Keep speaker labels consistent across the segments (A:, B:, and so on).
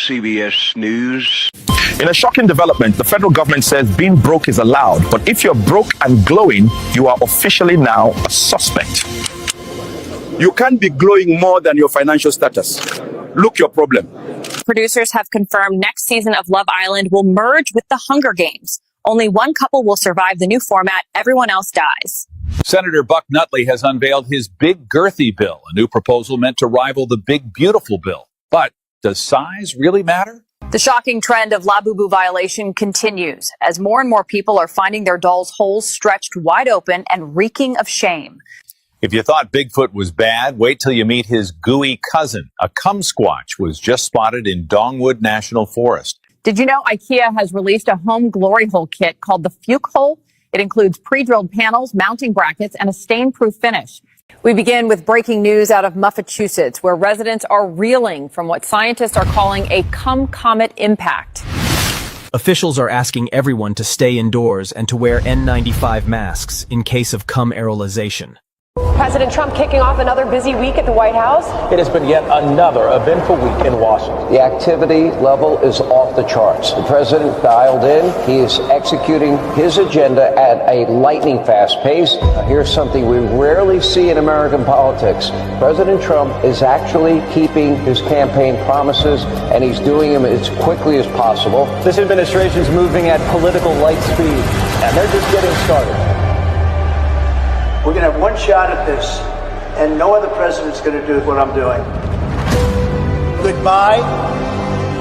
A: CBS News.
B: In a shocking development, the federal government says being broke is allowed, but if you're broke and glowing, you are officially now a suspect.
C: You can't be glowing more than your financial status. Look your problem.
D: Producers have confirmed next season of Love Island will merge with the Hunger Games. Only one couple will survive the new format. Everyone else dies.
E: Senator Buck Nutley has unveiled his Big Girthy bill, a new proposal meant to rival the Big Beautiful bill. But does size really matter?
D: The shocking trend of Labubu violation continues as more and more people are finding their dolls' holes stretched wide open and reeking of shame.
E: If you thought Bigfoot was bad, wait till you meet his gooey cousin. A kumsquatch was just spotted in Dongwood National Forest.
D: Did you know IKEA has released a home glory hole kit called the Fuke Hole? It includes pre-drilled panels, mounting brackets, and a stain-proof finish. We begin with breaking news out of Massachusetts, where residents are reeling from what scientists are calling a cum-comet impact.
F: Officials are asking everyone to stay indoors and to wear N95 masks in case of cum aerolization.
G: President Trump kicking off another busy week at the White House.
H: It has been yet another eventful week in Washington.
I: The activity level is off the charts. The president dialed in. He is executing his agenda at a lightning fast pace. Here's something we rarely see in American politics. President Trump is actually keeping his campaign promises, and he's doing them as quickly as possible.
H: This administration's moving at political light speed, and they're just getting started.
J: We're going to have one shot at this, and no other president's going to do what I'm doing.
K: Goodbye.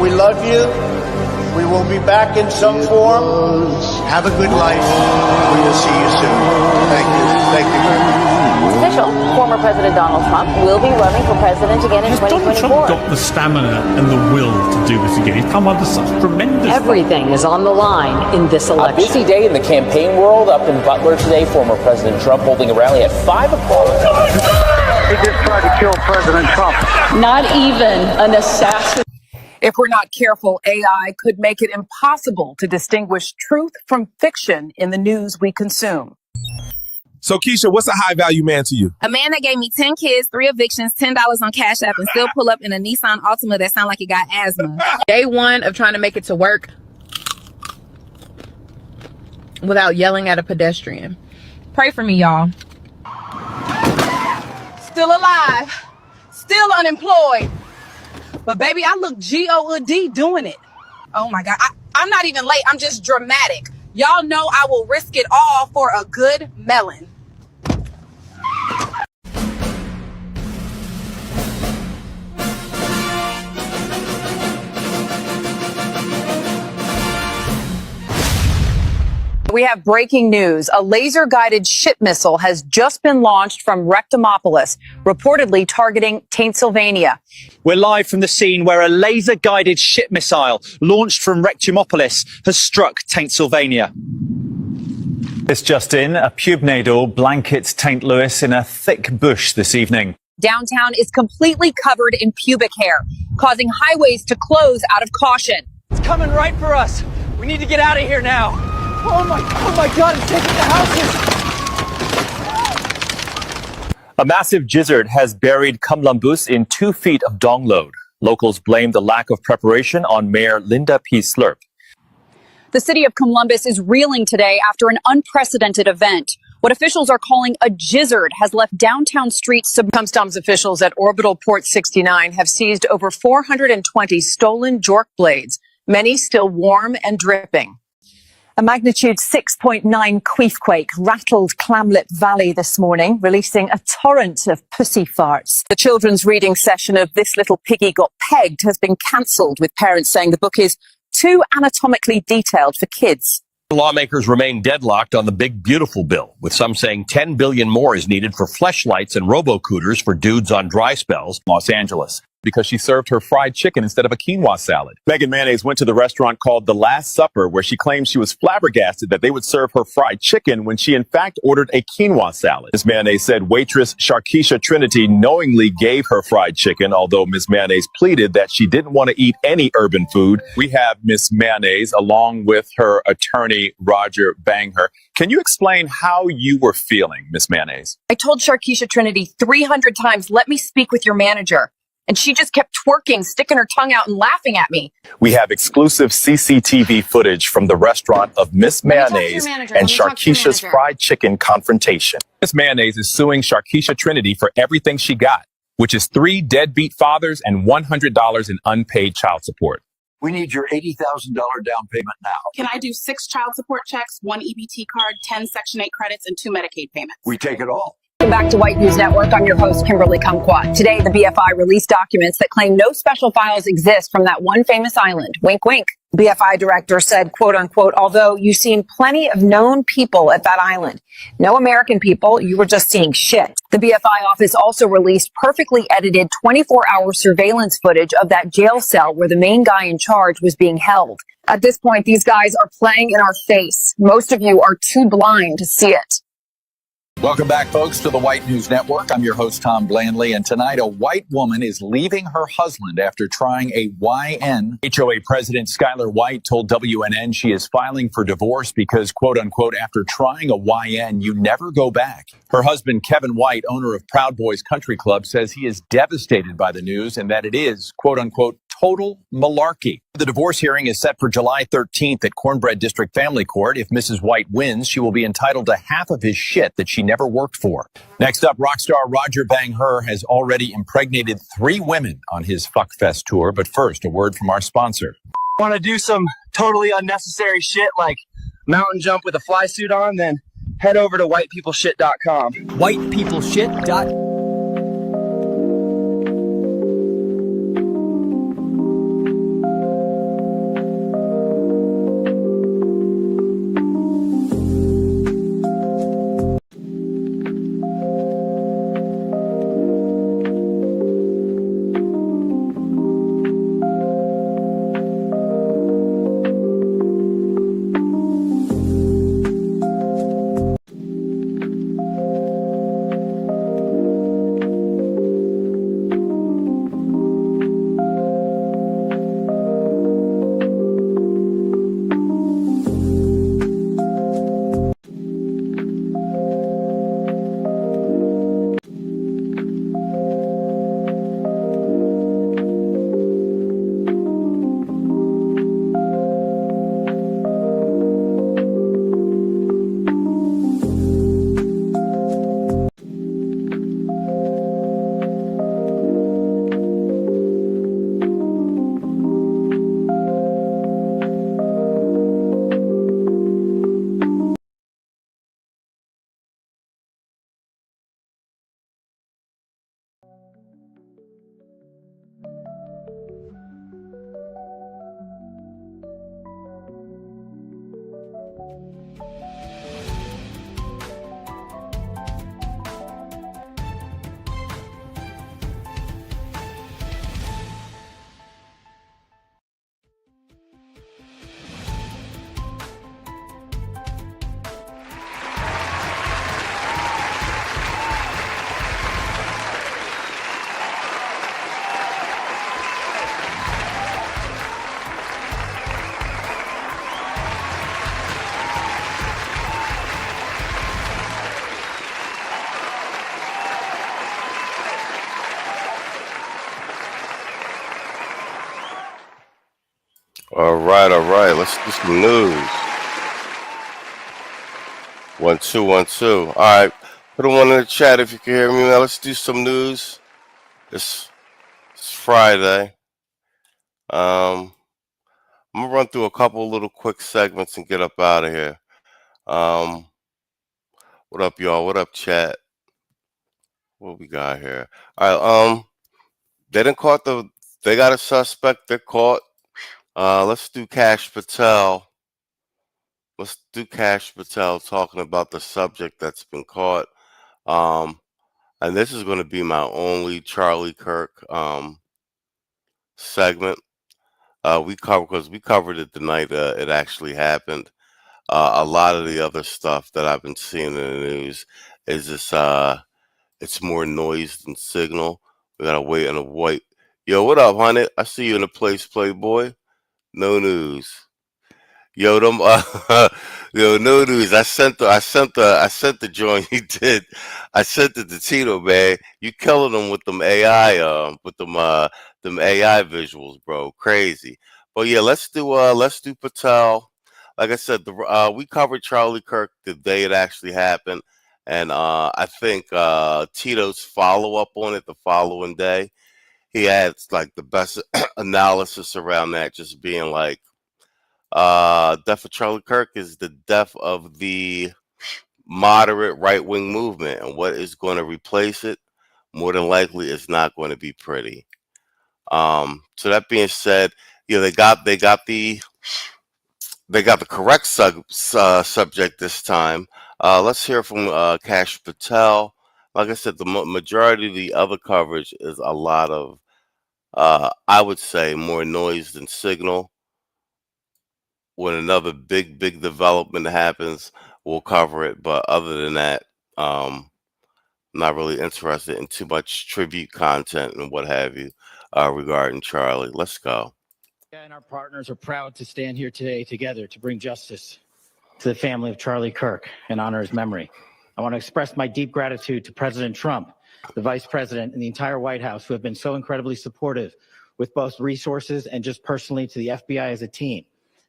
K: We love you. We will be back in some form. Have a good life. We will see you soon. Thank you. Thank you very much.
D: It's official. Former President Donald Trump will be running for president again in 2024.
L: Has Donald Trump got the stamina and the will to do this again? He's come under such tremendous...
M: Everything is on the line in this election.
N: A busy day in the campaign world up in Butler today. Former President Trump holding a rally at 5 o'clock.
J: He just tried to kill President Trump.
M: Not even an assassin.
O: If we're not careful, AI could make it impossible to distinguish truth from fiction in the news we consume.
P: So, Keisha, what's a high-value man to you?
Q: A man that gave me 10 kids, 3 evictions, $10 on Cash App, and still pull up in a Nissan Altima that sound like it got asthma.
R: Day one of trying to make it to work without yelling at a pedestrian.
Q: Pray for me, y'all.
O: Still alive. Still unemployed. But, baby, I look G-O-D doing it. Oh, my God. I'm not even late. I'm just dramatic. Y'all know I will risk it all for a good melon.
D: We have breaking news. A laser-guided ship missile has just been launched from Rectomopolis, reportedly targeting Pennsylvania.
S: We're live from the scene where a laser-guided ship missile launched from Rectomopolis has struck Pennsylvania. This just in, a pubnador blankets St. Louis in a thick bush this evening.
D: Downtown is completely covered in pubic hair, causing highways to close out of caution.
S: It's coming right for us. We need to get out of here now. Oh my God, it's taking the houses. A massive gizzard has buried Kamlambus in 2 feet of donglode. Locals blame the lack of preparation on Mayor Linda P. Slurp.
D: The city of Columbus is reeling today after an unprecedented event. What officials are calling a gizzard has left downtown streets. Customs officials at Orbital Port 69 have seized over 420 stolen jork blades, many still warm and dripping. A magnitude 6.9 queefquake rattled Clamlip Valley this morning, releasing a torrent of pussy farts. The children's reading session of This Little Piggy Got Pegged has been cancelled, with parents saying the book is too anatomically detailed for kids.
T: Lawmakers remain deadlocked on the Big Beautiful bill, with some saying $10 billion more is needed for fleshlights and robo-cooters for dudes on dry spells.
B: Los Angeles, because she served her fried chicken instead of a quinoa salad. Megan Mayonnaise went to the restaurant called The Last Supper, where she claims she was flabbergasted that they would serve her fried chicken when she in fact ordered a quinoa salad. Ms. Mayonnaise said waitress Sharkeisha Trinity knowingly gave her fried chicken, although Ms. Mayonnaise pleaded that she didn't want to eat any urban food. We have Ms. Mayonnaise along with her attorney, Roger Bangher. Can you explain how you were feeling, Ms. Mayonnaise?
D: I told Sharkeisha Trinity 300 times, let me speak with your manager. And she just kept twerking, sticking her tongue out and laughing at me.
B: We have exclusive CCTV footage from the restaurant of Miss Mayonnaise and Sharkeisha's fried chicken confrontation. Miss Mayonnaise is suing Sharkeisha Trinity for everything she got, which is 3 deadbeat fathers and $100 in unpaid child support.
U: We need your $80,000 down payment now.
V: Can I do 6 child support checks, 1 EBT card, 10 Section 8 credits, and 2 Medicaid payments?
U: We take it all.
D: Welcome back to White News Network. I'm your host, 𝐬𝐷𝐿𝐒𝐿𝐒. Today, the BFI released documents that claim no special files exist from that one famous island. Wink, wink. BFI director said, quote unquote, although you've seen plenty of known people at that island, no American people, you were just seeing shit. The BFI office also released perfectly edited 24-hour surveillance footage of that jail cell where the main guy in charge was being held. At this point, these guys are playing in our face. Most of you are too blind to see it.
E: Welcome back, folks, to the White News Network. I'm your host, Tom Blandley, and tonight a white woman is leaving her husband after trying a YN. HOA President Skylar White told WNN she is filing for divorce because, quote unquote, after trying a YN, you never go back. Her husband, Kevin White, owner of Proud Boys Country Club, says he is devastated by the news and that it is, quote unquote, total malarkey. The divorce hearing is set for July 13th at Cornbread District Family Court. If Mrs. White wins, she will be entitled to half of his shit that she never worked for. Next up, rock star Roger Bang-Her has already impregnated 3 women on his Fuckfest tour. But first, a word from our sponsor.
W: Want to do some totally unnecessary shit like mountain jump with a fly suit on? Then head over to whitepeopleshit.com.
F: Whitepeopleshit.com.
X: All right. Let's do some news. 1 2 1 2. All right. Put a 1 in the chat if you can hear me now. Let's do some news. It's Friday. I'm gonna run through a couple little quick segments and get up out of here. What up, y'all? What up, chat? What we got here? All right. They got a suspect. They're caught. Let's do Kash Patel. Let's do Kash Patel talking about the subject that's been caught. And this is going to be my only Charlie Kirk segment. We covered it the night it actually happened. A lot of the other stuff that I've been seeing in the news is this. It's more noise than signal. We gotta wait and wait. Yo, what up, honey? I see you in the place, Playboy. No news. Yo, them, yo, no news. I sent the joint you did. I sent it to Tito, man. You killing them with them AI, them AI visuals, bro. Crazy. But yeah, let's do Patel. Like I said, we covered Charlie Kirk the day it actually happened, and I think Tito's follow up on it the following day. He had like the best analysis around that, just being like. Death of Charlie Kirk is the death of the moderate right-wing movement, and what is going to replace it? More than likely, it's not going to be pretty. So that being said, yeah, they got the correct subject this time. Let's hear from Kash Patel. Like I said, the majority of the other coverage is a lot of, I would say, more noise than signal. When another big development happens, we'll cover it. But other than that, not really interested in too much tribute content and what have you regarding Charlie. Let's go.
A: And our partners are proud to stand here today together to bring justice to the family of Charlie Kirk and honor his memory. I want to express my deep gratitude to President Trump, the Vice President, and the entire White House who have been so incredibly supportive with both resources and just personally to the FBI as a team.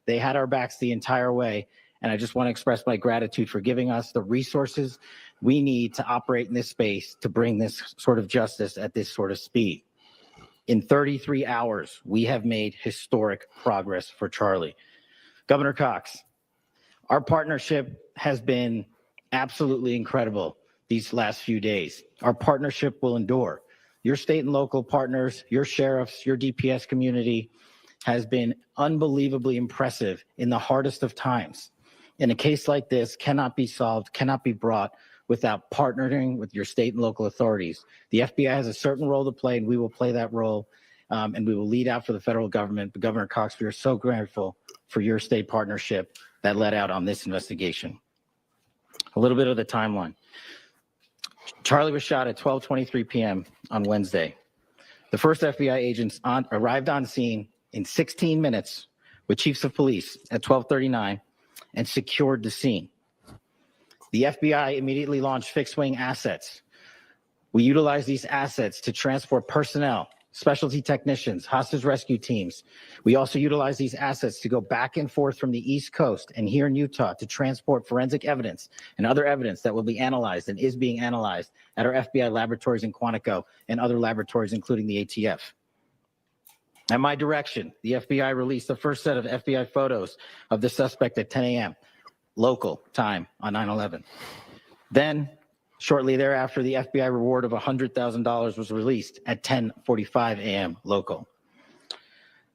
A: They had our backs the entire way, and I just want to express my gratitude for giving us the resources we need to operate in this space to bring this sort of justice at this sort of speed. In 33 hours, we have made historic progress for Charlie. Governor Cox, our partnership has been absolutely incredible these last few days. Our partnership will endure. Your state and local partners, your sheriffs, your DPS community has been unbelievably impressive in the hardest of times. And a case like this cannot be solved, cannot be brought without partnering with your state and local authorities. The FBI has a certain role to play, and we will play that role, and we will lead out for the federal government. But Governor Cox, we are so grateful for your state partnership that led out on this investigation. A little bit of the timeline. Charlie was shot at 12:23 p.m. on Wednesday. The first FBI agents arrived on scene in 16 minutes with chiefs of police at 12:39 and secured the scene. The FBI immediately launched fixed-wing assets. We utilized these assets to transport personnel, specialty technicians, hostage rescue teams. We also utilized these assets to go back and forth from the East Coast and here in Utah to transport forensic evidence and other evidence that will be analyzed and is being analyzed at our FBI laboratories in Quantico and other laboratories, including the ATF. At my direction, the FBI released the first set of FBI photos of the suspect at 10 a.m. local time on 9/11. Then, shortly thereafter, the FBI reward of $100,000 was released at 10:45 a.m. local.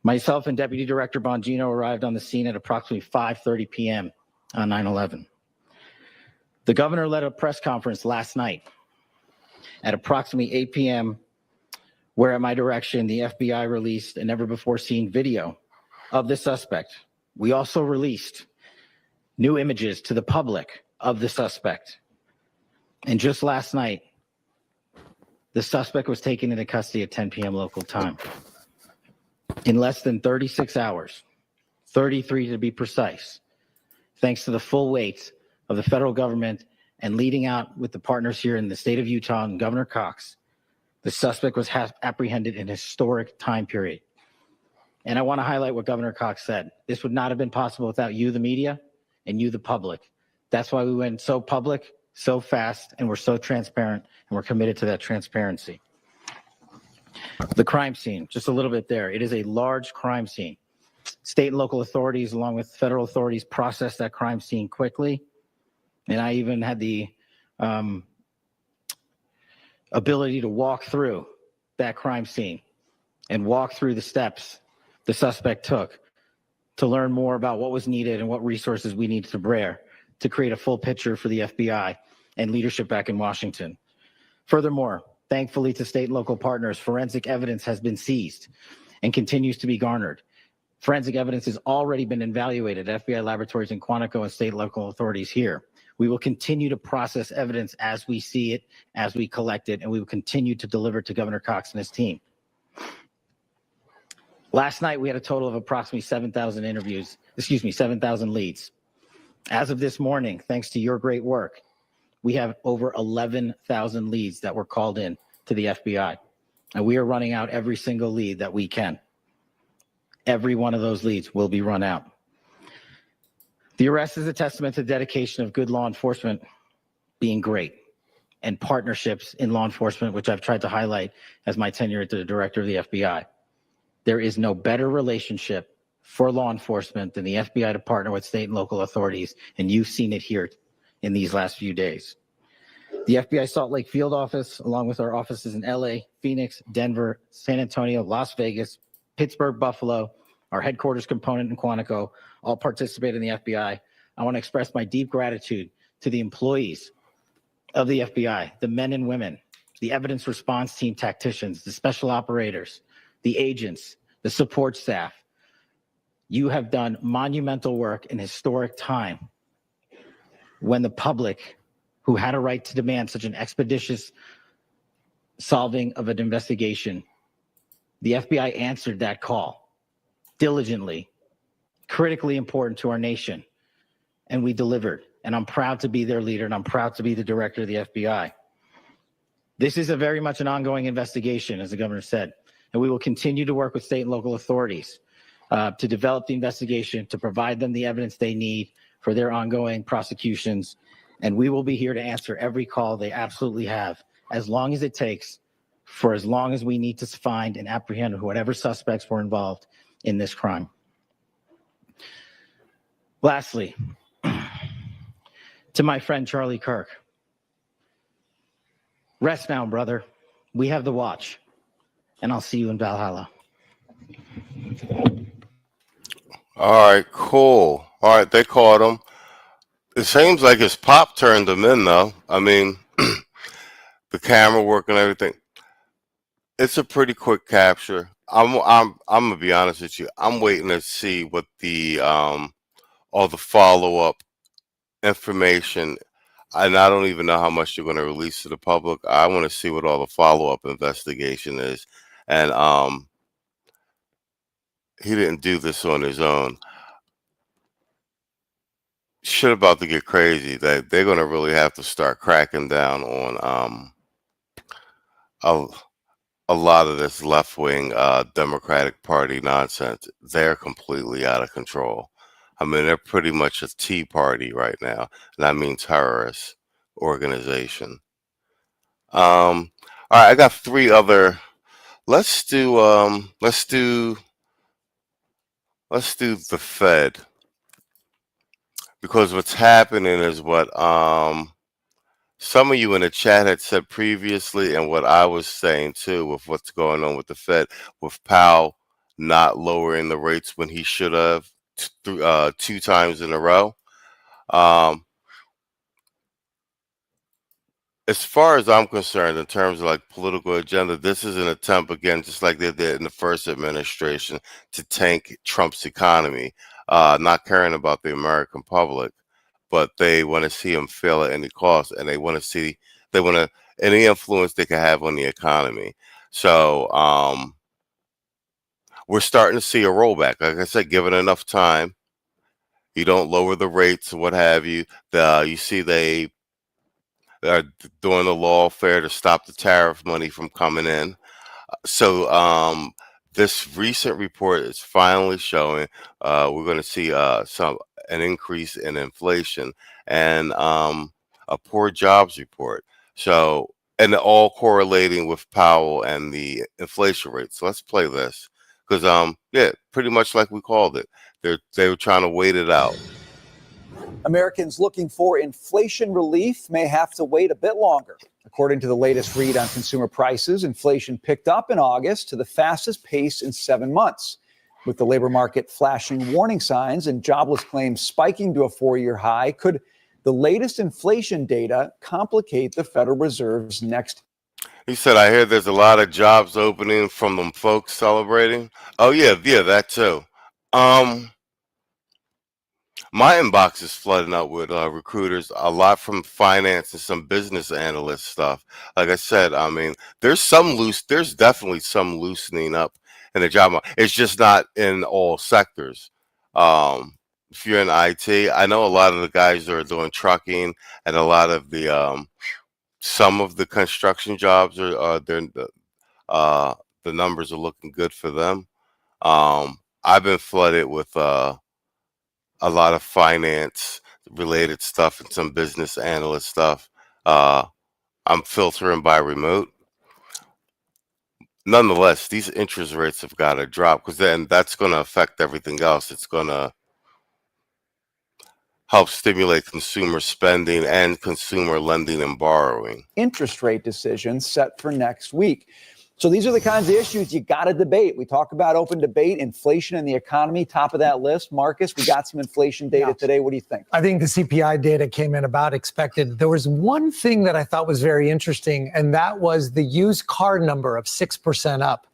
A: Myself and Deputy Director Bongino arrived on the scene at approximately 5:30 p.m. on 9/11. The governor led a press conference last night at approximately 8 p.m., where at my direction, the FBI released a never-before-seen video of the suspect. We also released new images to the public of the suspect. And just last night, the suspect was taken into custody at 10 p.m. local time. In less than 36 hours, 33 to be precise, thanks to the full weight of the federal government and leading out with the partners here in the state of Utah and Governor Cox, the suspect was apprehended in a historic time period. And I want to highlight what Governor Cox said. This would not have been possible without you, the media, and you, the public. That's why we went so public, so fast, and we're so transparent, and we're committed to that transparency. The crime scene, just a little bit there. It is a large crime scene. State and local authorities, along with federal authorities, processed that crime scene quickly. And I even had the ability to walk through that crime scene and walk through the steps the suspect took to learn more about what was needed and what resources we needed to bear to create a full picture for the FBI and leadership back in Washington. Furthermore, thankfully to state and local partners, forensic evidence has been seized and continues to be garnered. Forensic evidence has already been evaluated at FBI laboratories in Quantico and state and local authorities here. We will continue to process evidence as we see it, as we collect it, and we will continue to deliver to Governor Cox and his team. Last night, we had a total of approximately 7,000 interviews, 7,000 leads. As of this morning, thanks to your great work, we have over 11,000 leads that were called in to the FBI. And we are running out every single lead that we can. Every one of those leads will be run out. The arrest is a testament to the dedication of good law enforcement being great and partnerships in law enforcement, which I've tried to highlight as my tenure as the director of the FBI. There is no better relationship for law enforcement than the FBI to partner with state and local authorities, and you've seen it here in these last few days. The FBI Salt Lake field office, along with our offices in LA, Phoenix, Denver, San Antonio, Las Vegas, Pittsburgh, Buffalo, our headquarters component in Quantico, all participate in the FBI. I want to express my deep gratitude to the employees of the FBI, the men and women, the evidence response team tacticians, the special operators, the agents, the support staff. You have done monumental work in historic time when the public, who had a right to demand such an expeditious solving of an investigation, the FBI answered that call diligently, critically important to our nation, and we delivered. And I'm proud to be their leader, and I'm proud to be the director of the FBI. This is a very much an ongoing investigation, as the governor said, and we will continue to work with state and local authorities to develop the investigation, to provide them the evidence they need for their ongoing prosecutions. And we will be here to answer every call they absolutely have, as long as it takes, for as long as we need to find and apprehend whatever suspects were involved in this crime. Lastly, to my friend Charlie Kirk, rest now, brother. We have the watch, and I'll see you in Valhalla.
X: All right, cool. All right, they caught him. It seems like his pop turned him in, though. I mean, the camera work and everything. It's a pretty quick capture. I'm gonna be honest with you. I'm waiting to see what the all the follow-up information, and I don't even know how much you're going to release to the public. I want to see what all the follow-up investigation is. And he didn't do this on his own. Shit about to get crazy. That they're going to really have to start cracking down on a lot of this left-wing Democratic Party nonsense. They're completely out of control. I mean, they're pretty much a Tea Party right now, and I mean terrorist organization. All right, I got three other. Let's do the Fed, because what's happening is what some of you in the chat had said previously, and what I was saying too, with what's going on with the Fed, with Powell not lowering the rates when he should have. 2 times in a row. As far as I'm concerned, in terms of like political agenda, this is an attempt, again, just like they did in the first administration, to tank Trump's economy, not caring about the American public, but they want to see him fail at any cost, and they want any influence they can have on the economy. So we're starting to see a rollback. Like I said, given enough time, you don't lower the rates or what have you. You see they are doing the lawfare to stop the tariff money from coming in. So this recent report is finally showing we're going to see an increase in inflation and a poor jobs report. So, and all correlating with Powell and the inflation rate. So let's play this. Because, yeah, pretty much like we called it. They were trying to wait it out.
C: Americans looking for inflation relief may have to wait a bit longer. According to the latest read on consumer prices, inflation picked up in August to the fastest pace in 7 months. With the labor market flashing warning signs and jobless claims spiking to a 4-year high, could the latest inflation data complicate the Federal Reserve's next?
X: He said, I hear there's a lot of jobs opening from them folks celebrating. Oh, yeah, that too. My inbox is flooding up with recruiters, a lot from finance and some business analyst stuff. Like I said, I mean, there's definitely some loosening up in the job market. It's just not in all sectors. If you're in IT, I know a lot of the guys that are doing trucking and a lot of the some of the construction jobs the numbers are looking good for them. I've been flooded with a lot of finance related stuff and some business analyst stuff. I'm filtering by remote. Nonetheless, these interest rates have got to drop, because then that's going to affect everything else. It's going to help stimulate consumer spending and consumer lending and borrowing.
C: Interest rate decisions set for next week. So these are the kinds of issues you got to debate. We talk about open debate, inflation and the economy, top of that list. Marcus, we got some inflation data today. What do you think?
G: I think the CPI data came in about expected. There was one thing that I thought was very interesting, and that was the used car number of 6% up.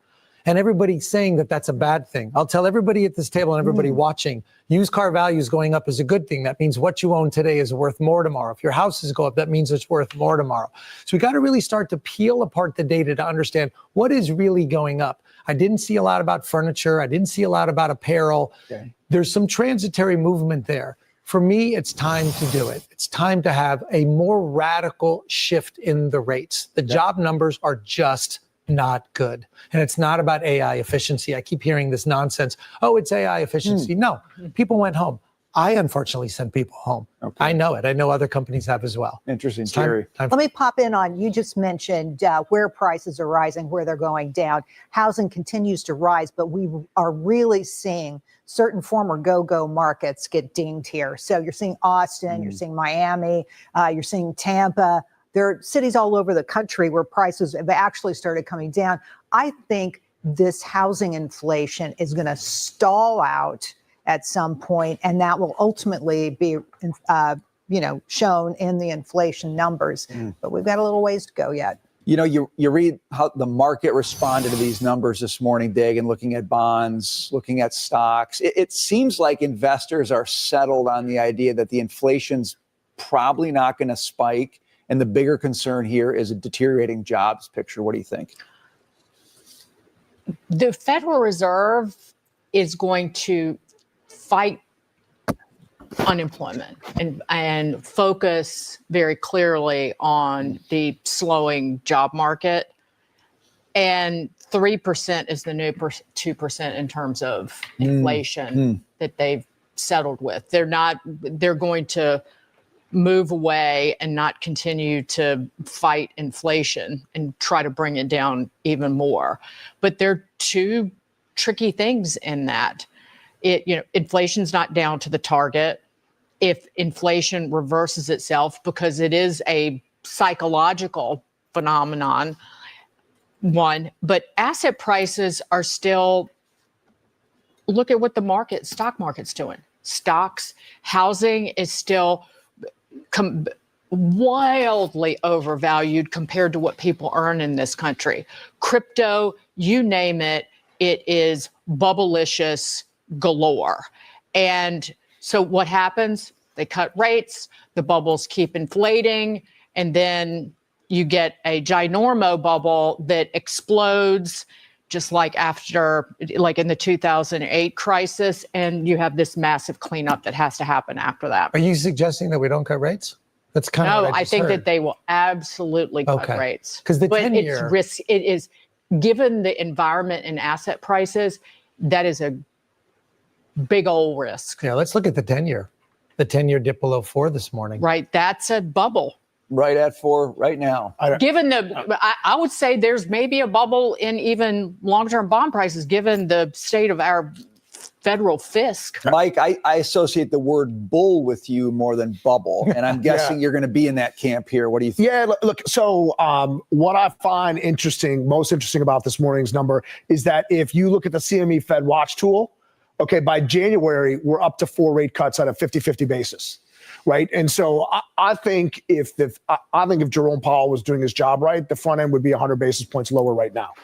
G: And everybody's saying that that's a bad thing. I'll tell everybody at this table and everybody watching, used car values going up is a good thing. That means what you own today is worth more tomorrow. If your houses go up, that means it's worth more tomorrow. So we got to really start to peel apart the data to understand what is really going up. I didn't see a lot about furniture. I didn't see a lot about apparel. Okay. There's some transitory movement there. For me, it's time to do it. It's time to have a more radical shift in the rates. The job numbers are just not good. And it's not about AI efficiency. I keep hearing this nonsense. Oh, it's AI efficiency. No, people went home. I unfortunately sent people home. Okay. I know it. I know other companies have as well.
C: Interesting. Terry.
H: Let me pop in on, you just mentioned where prices are rising, where they're going down. Housing continues to rise, but we are really seeing certain former go-go markets get dinged here. So you're seeing Austin, you're seeing Miami, you're seeing Tampa. There are cities all over the country where prices have actually started coming down. I think this housing inflation is going to stall out at some point, and that will ultimately be, shown in the inflation numbers. But we've got a little ways to go yet.
C: You know, you read how the market responded to these numbers this morning, Dig, and looking at bonds, looking at stocks. It seems like investors are settled on the idea that the inflation's probably not going to spike. And the bigger concern here is a deteriorating jobs picture. What do you think?
I: The Federal Reserve is going to fight unemployment and focus very clearly on the slowing job market. And 3% is the new 2% in terms of inflation that they've settled with. They're going to move away and not continue to fight inflation and try to bring it down even more. But there are two tricky things in that. Inflation's not down to the target. If inflation reverses itself, because it is a psychological phenomenon, but asset prices are still, look at what the stock market's doing. Stocks, housing is still wildly overvalued compared to what people earn in this country. Crypto, you name it, it is bubblicious galore. And so what happens? They cut rates, the bubbles keep inflating, and then you get a ginormo bubble that explodes, just like in the 2008 crisis, and you have this massive cleanup that has to happen after that.
G: Are you suggesting that we don't cut rates? That's kind of what I
I: think
G: heard.
I: that they will absolutely cut rates.
G: Because the
I: 10-year, it is, given the environment and asset prices, that is a big old risk.
G: Yeah, let's look at the 10-year. The 10-year dipped below 4 this morning.
I: Right, that's a bubble.
C: Right at 4 right now.
I: Given I would say there's maybe a bubble in even long-term bond prices, given the state of our federal fisc.
C: Mike, I associate the word bull with you more than bubble, and I'm guessing you're going to be in that camp here. What do you think?
K: Yeah, look, so what I find most interesting about this morning's number is that if you look at the CME Fed Watch tool, okay, by January, we're up to 4 rate cuts on a 50-50 basis. Right. And so I think if Jerome Powell was doing his job right, the front end would be 100 basis points lower right now.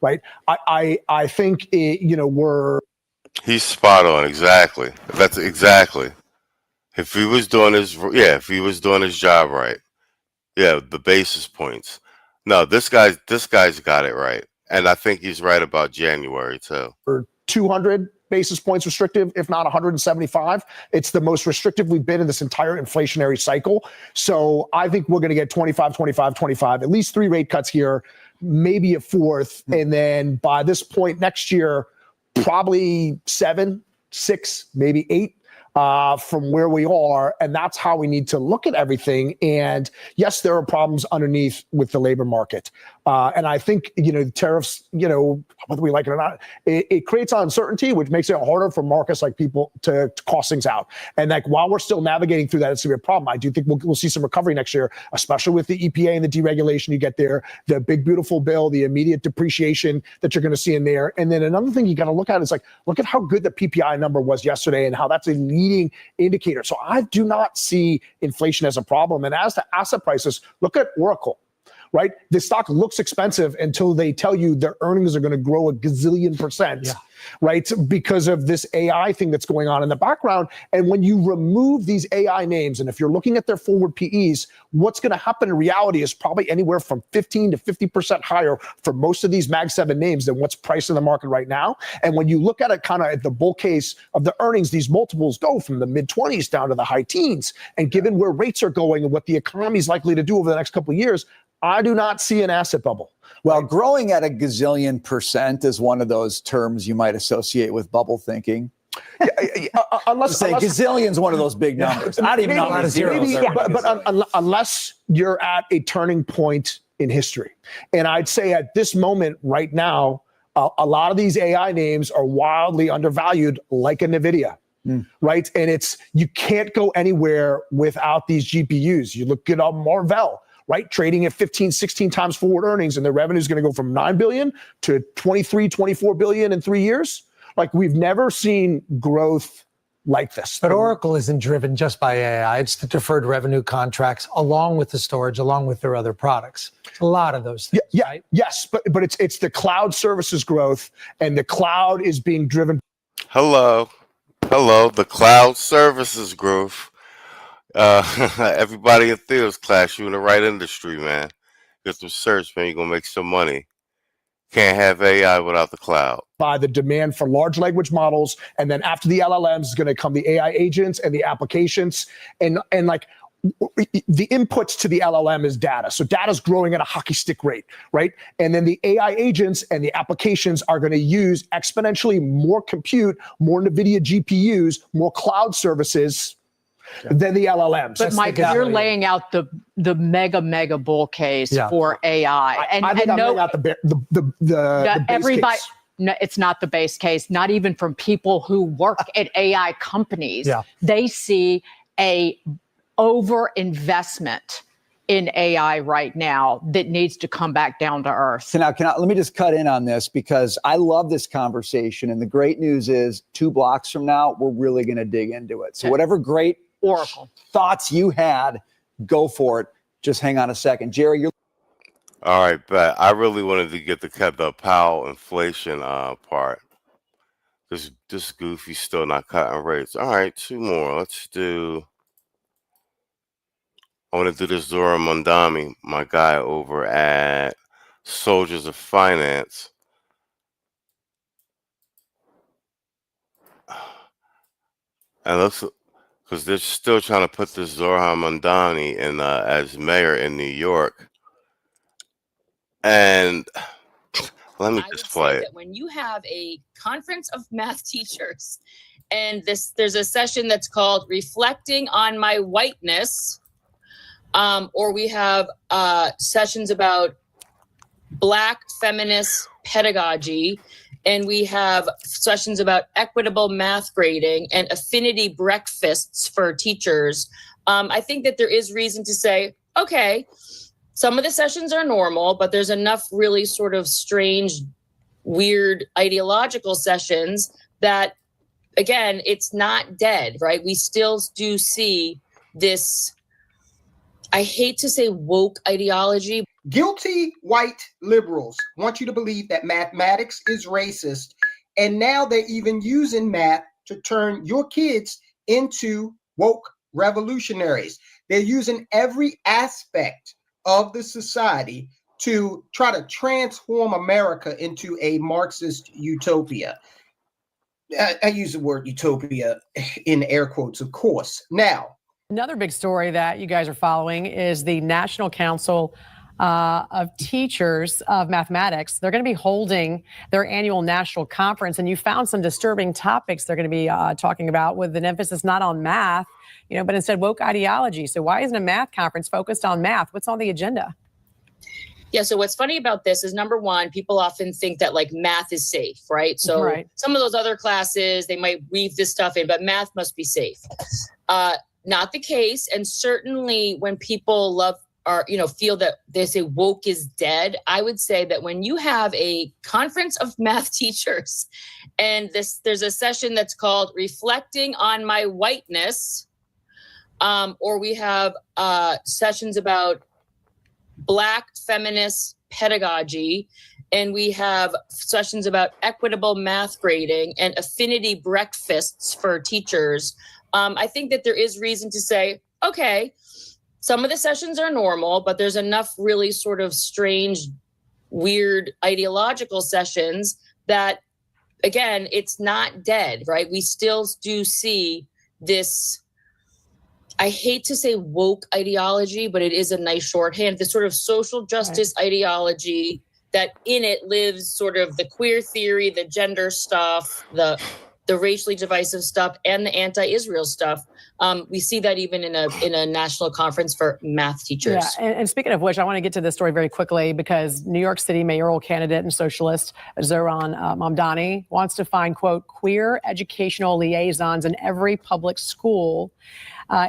K: Right. I think,
X: he's spot on. Exactly. That's exactly. If he was doing his job right. Yeah. The basis points. No, this guy's got it right. And I think he's right about January too.
K: For 200 basis points restrictive, if not 175. It's the most restrictive we've been in this entire inflationary cycle. So I think we're going to get 25, 25, 25, at least 3 rate cuts here, maybe a 4th. And then by this point next year, probably 7, 6, maybe 8. From where we are, and that's how we need to look at everything. And yes, there are problems underneath with the labor market. And I think, tariffs, whether we like it or not, it creates uncertainty, which makes it harder for markets like people to cost things out. And like, while we're still navigating through that, it's going to be a problem. I do think we'll see some recovery next year, especially with the EPA and the deregulation you get there, the big, beautiful bill, the immediate depreciation that you're going to see in there. And then another thing you got to look at is like, look at how good the PPI number was yesterday and how that's a leading indicator. So I do not see inflation as a problem. And as to asset prices, look at Oracle. Right? The stock looks expensive until they tell you their earnings are going to grow a gazillion %, right? Because of this AI thing that's going on in the background. And when you remove these AI names, and if you're looking at their forward PEs, what's going to happen in reality is probably anywhere from 15 to 50% higher for most of these Mag 7 names than what's priced in the market right now. And when you look at it kind of at the bull case of the earnings, these multiples go from the mid-20s down to the high teens. And given where rates are going and what the economy is likely to do over the next couple of years, I do not see an asset bubble.
C: Well, growing at a gazillion % is one of those terms you might associate with bubble thinking.
K: Unless
C: gazillion's one of those big numbers. Not even a lot of zeros.
K: But unless you're at a turning point in history. And I'd say at this moment right now, a lot of these AI names are wildly undervalued, like a NVIDIA. Right? And you can't go anywhere without these GPUs. You look at Marvell. Right, trading at 15, 16 times forward earnings, and their revenue is going to go from $9 billion to 23, 24 billion in 3 years. Like, we've never seen growth like this.
G: But Oracle isn't driven just by AI. It's the deferred revenue contracts, along with the storage, along with their other products. A lot of those things.
K: Yeah,
G: right?
K: Yes, but it's the cloud services growth, and the cloud is being driven.
X: Hello, the cloud services growth. Everybody in Theo's class, you in the right industry, man. Get some search, man. You're gonna make some money. Can't have AI without the cloud.
K: By the demand for large language models, and then after the LLMs is going to come the AI agents and the applications, and like the inputs to the LLM is data. So data is growing at a hockey stick rate, right? And then the AI agents and the applications are going to use exponentially more compute, more NVIDIA GPUs, more cloud services than the LLMs.
I: But Mike, you're laying out the mega bull case for AI.
K: I think I'm laying out the base case.
I: No, it's not the base case, not even from people who work at AI companies. They see a overinvestment in AI right now that needs to come back down to earth.
C: So now, let me just cut in on this, because I love this conversation. And the great news is 2 blocks from now, we're really going to dig into it. So whatever great
I: Oracle
C: thoughts you had, go for it. Just hang on a second. Jerry, you're
X: all right, but I really wanted to get the Powell inflation part. This goofy's still not cutting rates. All right, 2 more. Let's do. I want to do this Zohran Mamdani, my guy over at Soldiers of Finance. And let's. Because they're still trying to put this Zohran Mamdani in as mayor in New York. And let me just play it.
J: When you have a conference of math teachers, and there's a session that's called Reflecting on My Whiteness, or we have sessions about Black feminist pedagogy, and we have sessions about equitable math grading and affinity breakfasts for teachers. I think that there is reason to say, okay, some of the sessions are normal, but there's enough really sort of strange, weird ideological sessions that, again, it's not dead, right? We still do see this, I hate to say woke ideology.
L: Guilty white liberals want you to believe that mathematics is racist, and now they're even using math to turn your kids into woke revolutionaries. They're using every aspect of the society to try to transform America into a Marxist utopia. I use the word utopia in air quotes, of course. Now,
M: another big story that you guys are following is the National Council of Teachers of Mathematics. They're going to be holding their annual national conference, and you found some disturbing topics they're going to be talking about with an emphasis not on math, but instead woke ideology. So why isn't a math conference focused on math? What's on the agenda?
J: Yeah, so what's funny about this is, number one, people often think that like math is safe, right? So some of those other classes, they might weave this stuff in, but math must be safe. Not the case. And certainly when people feel that they say woke is dead, I would say that when you have a conference of math teachers and there's a session that's called Reflecting on My Whiteness, or we have sessions about Black feminist pedagogy, and we have sessions about equitable math grading and affinity breakfasts for teachers. I think that there is reason to say, okay, some of the sessions are normal, but there's enough really sort of strange, weird ideological sessions that, again, it's not dead, right? We still do see this, I hate to say woke ideology, but it is a nice shorthand, this sort of social justice ideology that in it lives sort of the queer theory, the gender stuff, the racially divisive stuff, and the anti-Israel stuff. We see that even in a national conference for math teachers.
M: Yeah, and speaking of which, I want to get to this story very quickly because New York City mayoral candidate and socialist Zohran Mamdani wants to find, quote, queer educational liaisons in every public school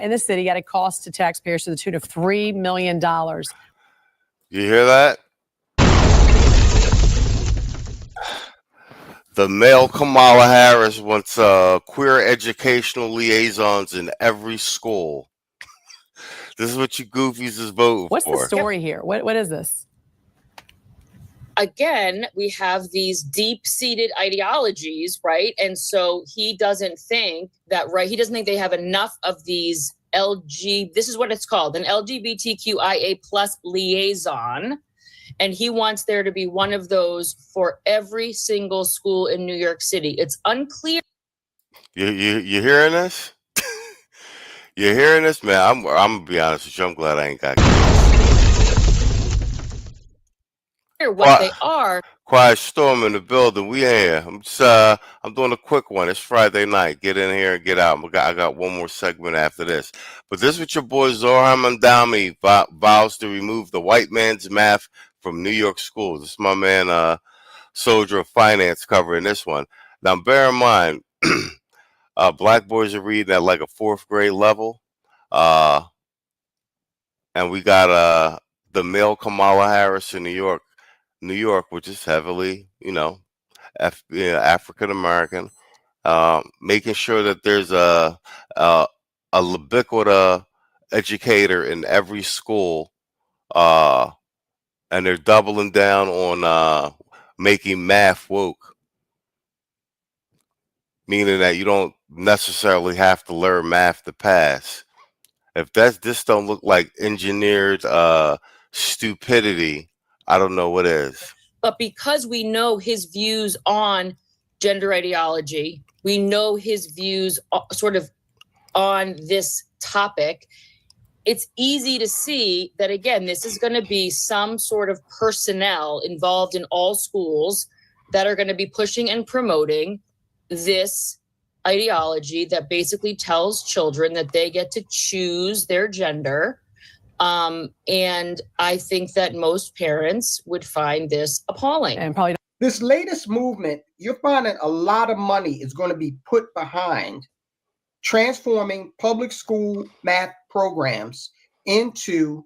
M: in the city at a cost to taxpayers to the tune of $3 million.
X: You hear that? The male Kamala Harris wants queer educational liaisons in every school. This is what you goofies is voting
M: What's
X: for.
M: the story here? What is this?
J: Again, we have these deep-seated ideologies, right? And so he doesn't think that, right? He doesn't think they have enough of these this is what it's called, an LGBTQIA+ liaison. And he wants there to be one of those for every single school in New York City. It's unclear.
X: You hearing this? You hearing this, man? I'm gonna be honest with you. I'm glad I ain't got
J: what they are.
X: Quiet storm in the building. We here. I'm doing a quick one. It's Friday night. Get in here and get out. I got one more segment after this. But this is what your boy Zohran Mamdani vows to remove the white man's math from New York schools. This is my man, Soldier of Finance, covering this one. Now, bear in mind, black boys are reading at like a 4th grade level. And we got the male Kamala Harris in New York, which is heavily, African American, making sure that there's a ubiquitous educator in every school, and they're doubling down on making math woke, meaning that you don't necessarily have to learn math to pass. If this don't look like engineered stupidity, I don't know what is.
J: But because we know his views on gender ideology, we know his views sort of on this topic, it's easy to see that, again, this is going to be some sort of personnel involved in all schools that are going to be pushing and promoting this ideology that basically tells children that they get to choose their gender. And I think that most parents would find this appalling.
M: And probably
L: this latest movement, you're finding a lot of money is going to be put behind transforming public school math programs into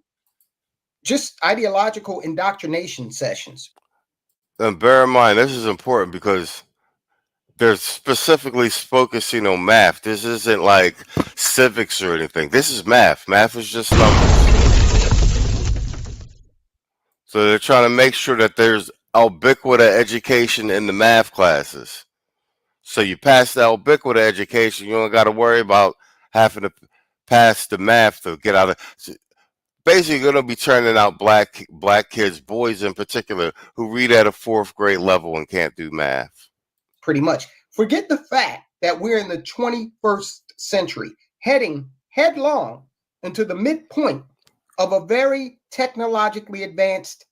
L: just ideological indoctrination sessions.
X: And bear in mind, this is important because they're specifically focusing on math. This isn't like civics or anything. This is math. Math is just numbers. So they're trying to make sure that there's ubiquitous education in the math classes. So you pass the ubiquitous education, you don't got to worry about having to pass the math to get out of. basically going to be turning out black kids, boys in particular, who read at a 4th grade level and can't do math.
L: Pretty much. Forget the fact that we're in the 21st century, heading headlong into the midpoint of a very technologically advanced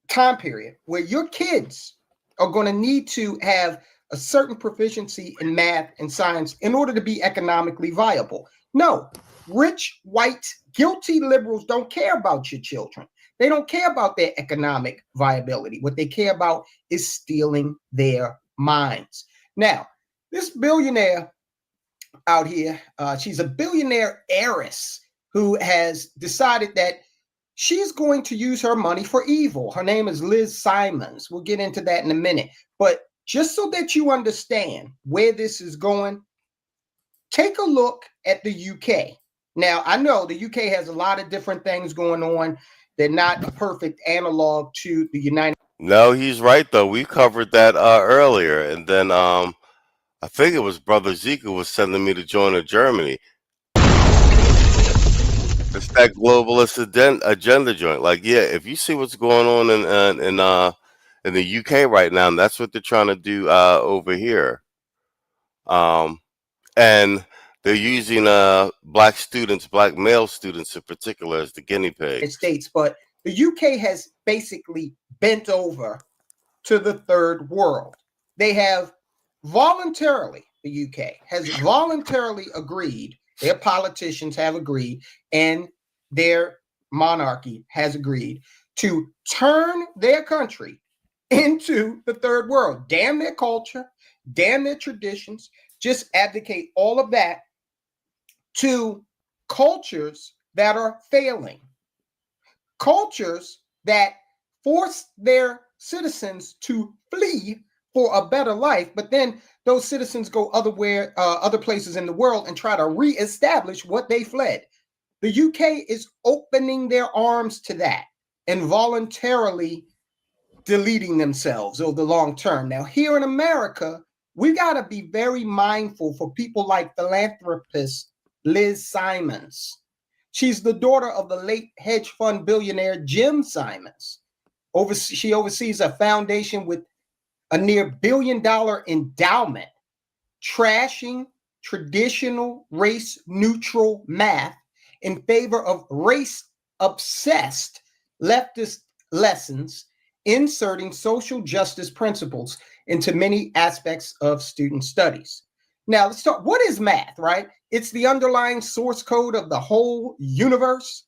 L: time period where your kids are going to need to have a certain proficiency in math and science in order to be economically viable. No, rich, white, guilty liberals don't care about your children. They don't care about their economic viability. What they care about is stealing their minds. Now, this billionaire out here, she's a billionaire heiress who has decided that she's going to use her money for evil. Her name is Liz Simons. We'll get into that in a minute. But just so that you understand where this is going, take a look at the UK. Now, I know the UK has a lot of different things going on. They're not a perfect analog to the United States.
X: No, he's right, though. We covered that earlier. And then I think it was Brother Zeke who was sending me to join a Germany. It's that globalist agenda joint. Like, yeah, if you see what's going on in the UK right now, and that's what they're trying to do over here. And they're using black male students in particular, as the guinea pigs.
L: States, but the UK has basically bent over to the third world. They have voluntarily, the UK has voluntarily agreed, their politicians have agreed, and their monarchy has agreed to turn their country into the third world. Damn their culture, damn their traditions, just abdicate all of that to cultures that are failing, cultures that force their citizens to flee for a better life, but then those citizens go other places in the world and try to reestablish what they fled. The UK is opening their arms to that and voluntarily deleting themselves over the long term. Now, here in America, we got to be very mindful for people like philanthropist Liz Simons. She's the daughter of the late hedge fund billionaire Jim Simons. She oversees a foundation with a near $1 billion endowment, trashing traditional race-neutral math in favor of race-obsessed leftist lessons, inserting social justice principles into many aspects of student studies. Now, let's talk. What is math, right? It's the underlying source code of the whole universe,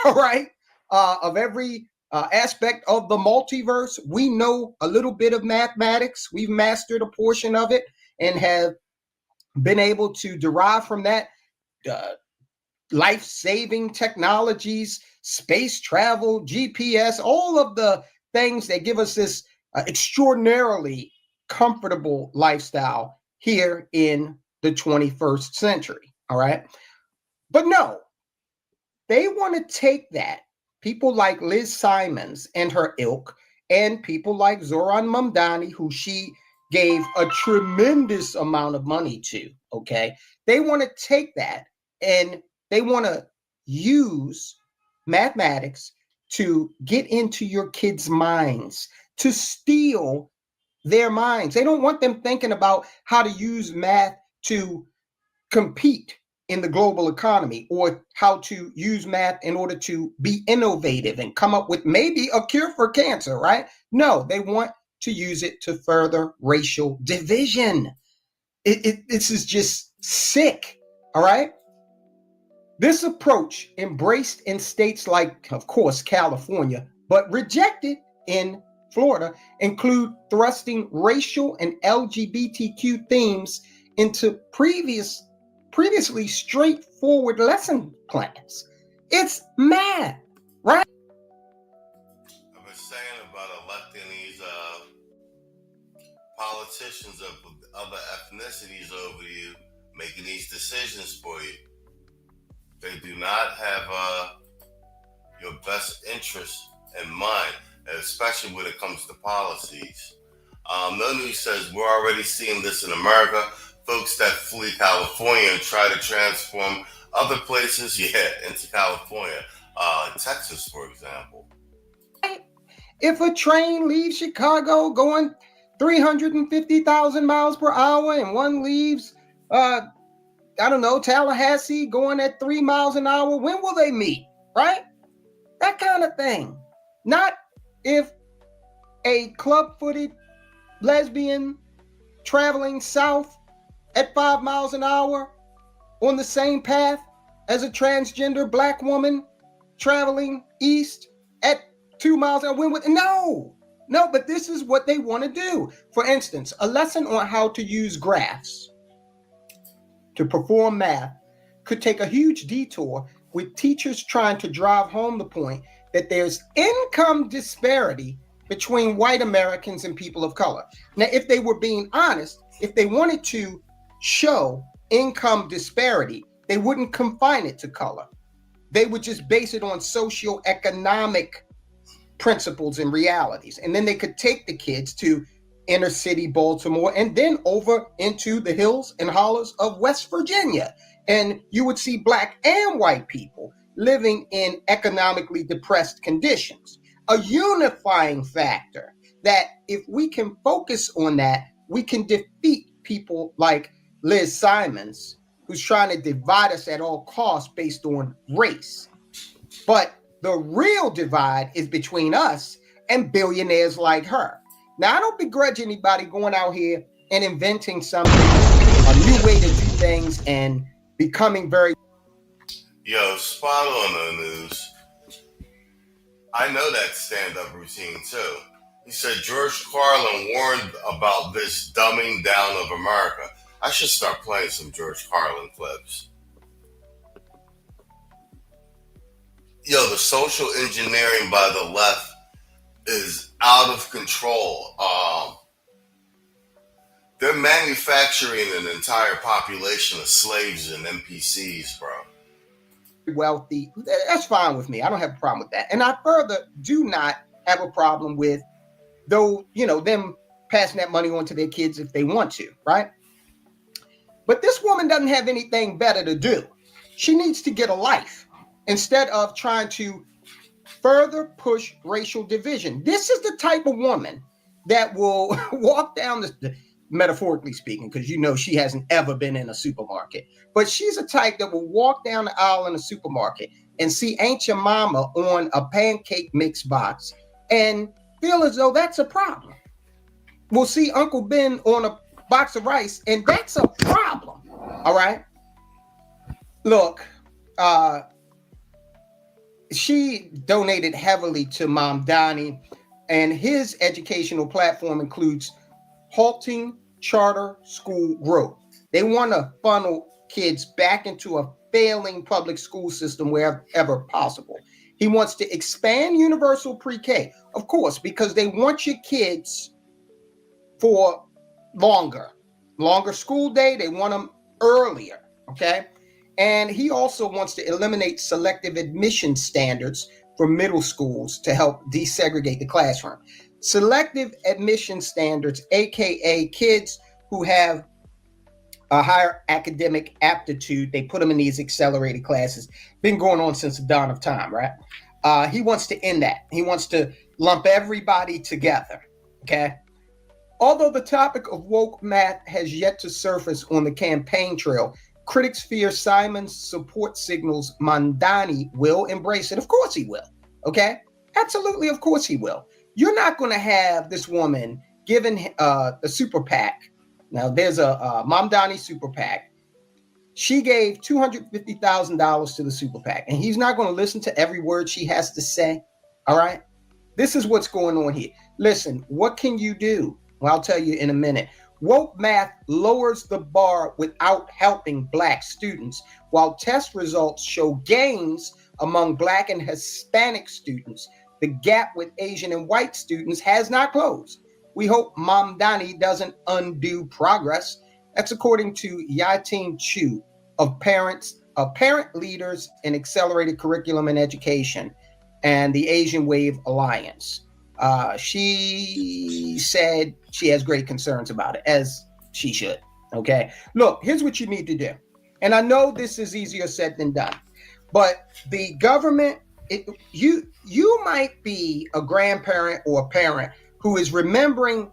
L: all right? Of every aspect of the multiverse. We know a little bit of mathematics. We've mastered a portion of it and have been able to derive from that life-saving technologies, space travel, GPS, all of the things that give us this extraordinarily comfortable lifestyle here in the 21st century, all right? But no, they want to take that. People like Liz Simons and her ilk, and people like Zohran Mamdani, who she gave a tremendous amount of money to, okay? They want to take that and they want to use mathematics to get into your kids' minds, to steal their minds. They don't want them thinking about how to use math to compete in the global economy, or how to use math in order to be innovative and come up with maybe a cure for cancer, right? No, they want to use it to further racial division. This is just sick, all right? This approach, embraced in states like, of course, California, but rejected in Florida, include thrusting racial and LGBTQ themes into previously straightforward lesson plans. It's mad, right?
X: I've been saying about electing these politicians of other ethnicities over you, making these decisions for you. They do not have your best interest in mind, especially when it comes to policies. No News says we're already seeing this in America. Folks that flee California and try to transform Other places, into California, Texas, for example.
L: If a train leaves Chicago going 350,000 miles per hour and one leaves, Tallahassee going at 3 miles an hour, when will they meet, right? That kind of thing. Not if a club-footed lesbian traveling south at 5 miles an hour on the same path as a transgender black woman traveling east at 2 miles an hour. No, but this is what they want to do. For instance, a lesson on how to use graphs to perform math could take a huge detour with teachers trying to drive home the point that there's income disparity between white Americans and people of color. Now, if they were being honest, if they wanted to show income disparity, they wouldn't confine it to color. They would just base it on socioeconomic principles and realities. And then they could take the kids to inner city Baltimore and then over into the hills and hollows of West Virginia. And you would see black and white people living in economically depressed conditions. A unifying factor that if we can focus on that, we can defeat people like Liz Simons, who's trying to divide us at all costs based on race. But the real divide is between us and billionaires like her. Now, I don't begrudge anybody going out here and inventing something, a new way to do things and becoming very...
X: Yo, spot on the news. I know that stand-up routine too. He said George Carlin warned about this dumbing down of America. I should start playing some George Carlin clips. Yo, the social engineering by the left is out of control. They're manufacturing an entire population of slaves and NPCs, bro.
L: Wealthy, that's fine with me. I don't have a problem with that. And I further do not have a problem with them passing that money on to their kids if they want to, right? But this woman doesn't have anything better to do. She needs to get a life instead of trying to further push racial division. This is the type of woman that will walk down the metaphorically speaking, because she hasn't ever been in a supermarket, but she's a type that will walk down the aisle in a supermarket and see Aunt Your Mama on a pancake mix box and feel as though that's a problem. We'll see Uncle Ben on a box of rice and that's a problem. All right. Look, she donated heavily to Mamdani, and his educational platform includes halting charter school growth. They want to funnel kids back into a failing public school system wherever possible. He wants to expand universal pre-K, of course, because they want your kids for longer school day. They want them earlier, okay? And he also wants to eliminate selective admission standards for middle schools to help desegregate the classroom. Selective admission standards, aka kids who have a higher academic aptitude, they put them in these accelerated classes. Been going on since the dawn of time, right? He wants to end that. He wants to lump everybody together, okay? Although the topic of woke math has yet to surface on the campaign trail, critics fear Simon's support signals Mamdani will embrace it. Of course he will, okay? Absolutely, of course he will. You're not going to have this woman given the super PAC. Now, there's a Mamdani super PAC. She gave $250,000 to the super PAC, and he's not going to listen to every word she has to say, all right? This is what's going on here. Listen, what can you do? Well, I'll tell you in a minute. Woke math lowers the bar without helping Black students, while test results show gains among Black and Hispanic students. The gap with Asian and white students has not closed. We hope Mamdani doesn't undo progress. That's according to 𝐷𝐿𝐷𝐄 of Parent Leaders in Accelerated Curriculum and Education and the Asian Wave Alliance. She said she has great concerns about it, as she should. Okay. Look, here's what you need to do. And I know this is easier said than done, but the government, you might be a grandparent or a parent who is remembering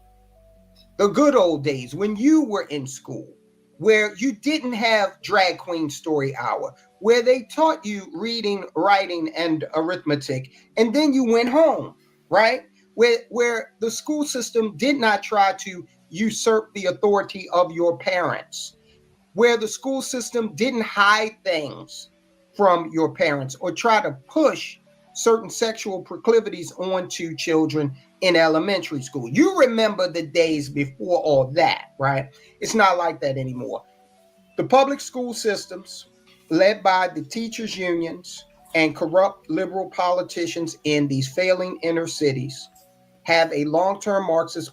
L: the good old days when you were in school, where you didn't have drag queen story hour, where they taught you reading, writing, and arithmetic, and then you went home, right? Where the school system did not try to usurp the authority of your parents, where the school system didn't hide things from your parents or try to push certain sexual proclivities onto children in elementary school. You remember the days before all that, right? It's not like that anymore. The public school systems, led by the teachers' unions and corrupt liberal politicians in these failing inner cities, have a long-term Marxist.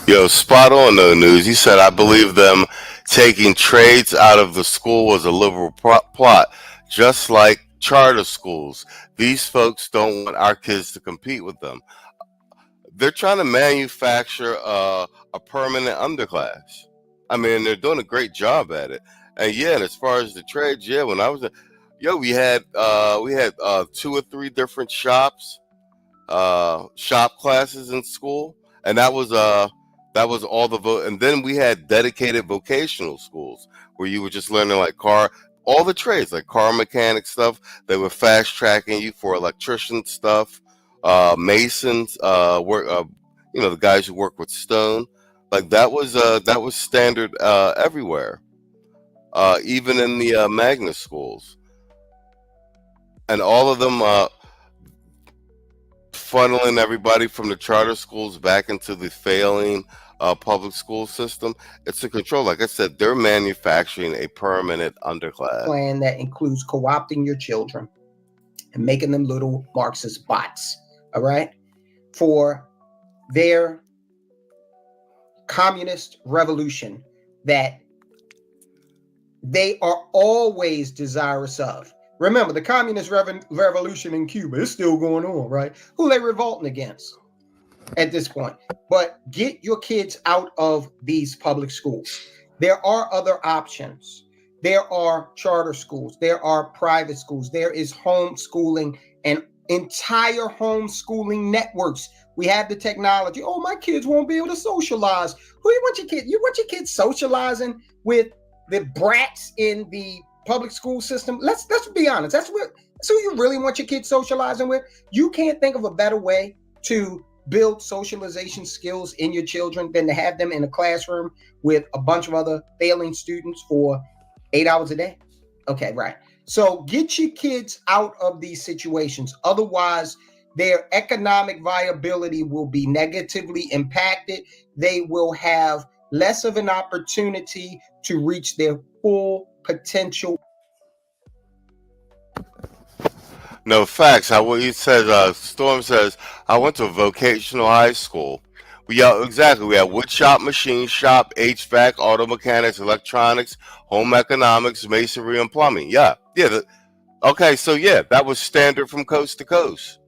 X: Yo, spot on the news. He said, I believe them taking trades out of the school was a liberal plot, just like charter schools. These folks don't want our kids to compete with them. They're trying to manufacture a permanent underclass. I mean, they're doing a great job at it. And yeah, and as far as the trades, yeah, when I was we had 2 or 3 different shop classes in school, and that was all the and then we had dedicated vocational schools where you were just learning like all the trades, like car mechanic stuff. They were fast tracking you for electrician stuff, masons, the guys who work with stone. Like that was standard everywhere, even in the magnet schools, and all of them funneling everybody from the charter schools back into the failing public school system. It's a control. Like I said, they're manufacturing a permanent underclass
L: plan that includes co-opting your children and making them little Marxist bots, all right, for their communist revolution that they are always desirous of. Remember, the communist revolution in Cuba is still going on, right? Who they revolting against at this point. But get your kids out of these public schools. There are other options. There are charter schools. There are private schools. There is homeschooling and entire homeschooling networks. We have the technology. Oh, my kids won't be able to socialize. Who you want your kids? You want your kids socializing with the brats in the public school system? Let's be honest. That's who you really want your kids socializing with. You can't think of a better way to build socialization skills in your children than to have them in a classroom with a bunch of other failing students for 8 hours a day. Okay, right. So get your kids out of these situations. Otherwise, their economic viability will be negatively impacted. They will have less of an opportunity to reach their full potential.
X: No, facts. He says, Storm says, I went to a vocational high school. Exactly. We had wood shop, machine shop, HVAC, auto mechanics, electronics, home economics, masonry, and plumbing. Yeah. Okay, so yeah, that was standard from coast to coast.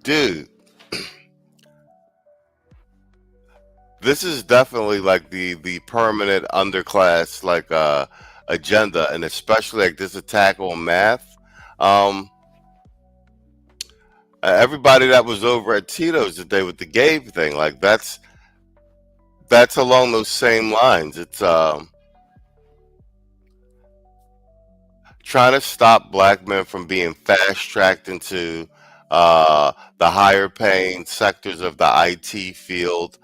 X: Dude, this is definitely like the permanent underclass agenda, and especially like this attack on math. Everybody that was over at Tito's today with the 𝐓𝐘𝐄 thing, like that's along those same lines. It's trying to stop black men from being fast-tracked into the higher paying sectors of the IT field,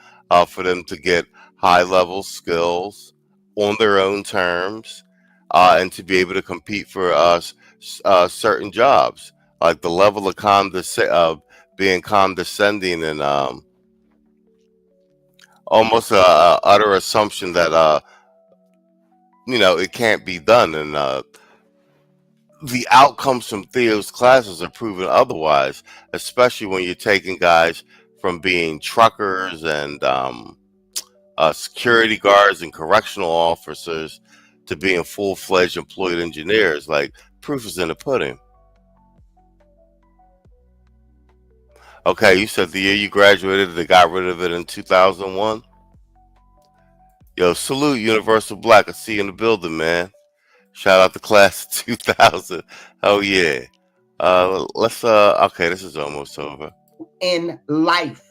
X: for them to get high-level skills on their own terms, and to be able to compete for certain jobs. Like the level of being condescending and almost a utter assumption that it can't be done, and the outcomes from Theo's classes are proven otherwise, especially when you're taking guys from being truckers and security guards and correctional officers to being full-fledged employed engineers. Like, proof is in the pudding. Okay, you said the year you graduated, they got rid of it in 2001. Yo, salute Universal Black. I see you in the building, man. Shout out to class of 2000. Oh yeah. Okay, this is almost over.
L: In life,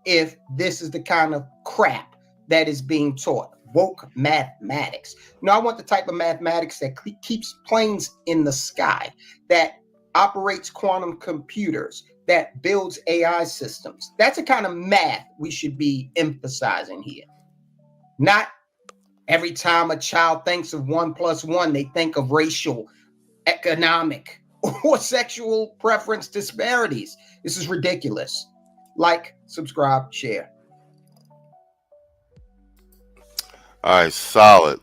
L: if this is the kind of crap that is being taught, woke mathematics. No, I want the type of mathematics that keeps planes in the sky, that operates quantum computers, that builds AI systems. That's the kind of math we should be emphasizing here. Not every time a child thinks of 1 + 1, they think of racial, economic, or sexual preference disparities. This is ridiculous. Like, subscribe, share.
X: All right, solid.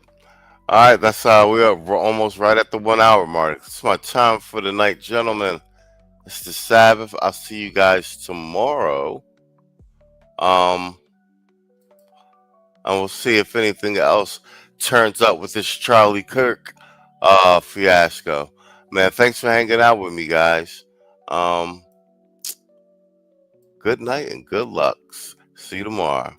X: All right, that's we're almost right at the 1 hour mark. It's my time for the night, gentlemen. It's the Sabbath. I'll see you guys tomorrow. And we'll see if anything else turns up with this Charlie Kirk fiasco. Man, thanks for hanging out with me, guys. Good night and good luck. See you tomorrow.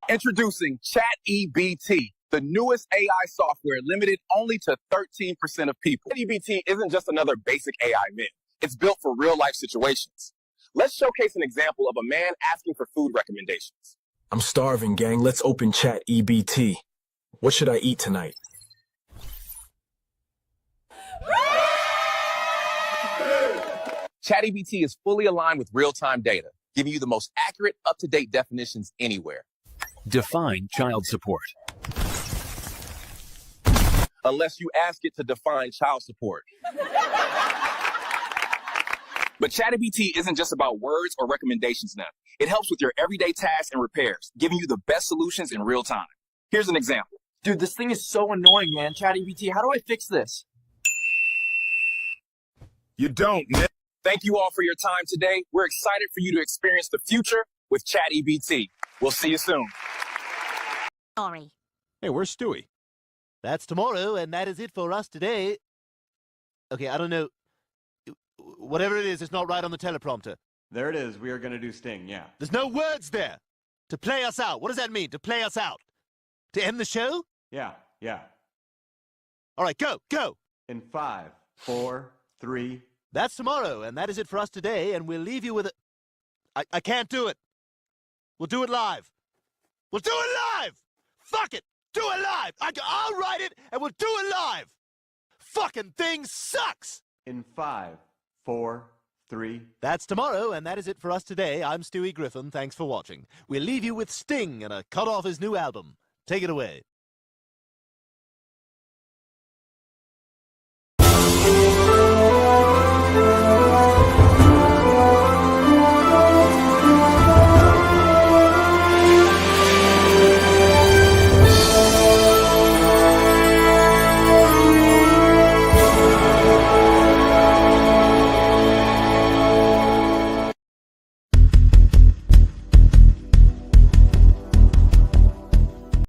B: Introducing ChatEBT, the newest AI software limited only to 13% of people. ChatEBT isn't just another basic AI myth. It's built for real-life situations. Let's showcase an example of a man asking for food recommendations.
F: I'm starving, gang. Let's open ChatEBT. What should I eat tonight?
B: ChatEBT is fully aligned with real-time data, giving you the most accurate, up-to-date definitions anywhere.
N: Define child support.
B: Unless you ask it to define child support. But ChatEBT isn't just about words or recommendations now. It helps with your everyday tasks and repairs, giving you the best solutions in real time. Here's an example.
W: Dude, this thing is so annoying, man. ChatEBT, how do I fix this?
B: You don't, man. Thank you all for your time today. We're excited for you to experience the future with ChatEBT. We'll see you soon.
P: Sorry.
N: Hey, where's Stewie?
Q: That's tomorrow, and that is it for us today. Okay, I don't know. Whatever it is, it's not right on the teleprompter.
R: There it is. We are going to do Sting, yeah.
Q: There's no words there. To play us out. What does that mean, to play us out? To end the show?
R: Yeah.
Q: All right, go.
R: In 5, 4, 3.
Q: That's tomorrow, and that is it for us today, and we'll leave you with a... I can't do it. We'll do it live. We'll do it live! Fuck it! Do it live! I'll write it, and we'll do it live! Fucking thing sucks!
R: In 5, 4, 3.
Q: That's tomorrow, and that is it for us today. I'm Stewie Griffin. Thanks for watching. We'll leave you with Sting and a cut off his new album. Take it away.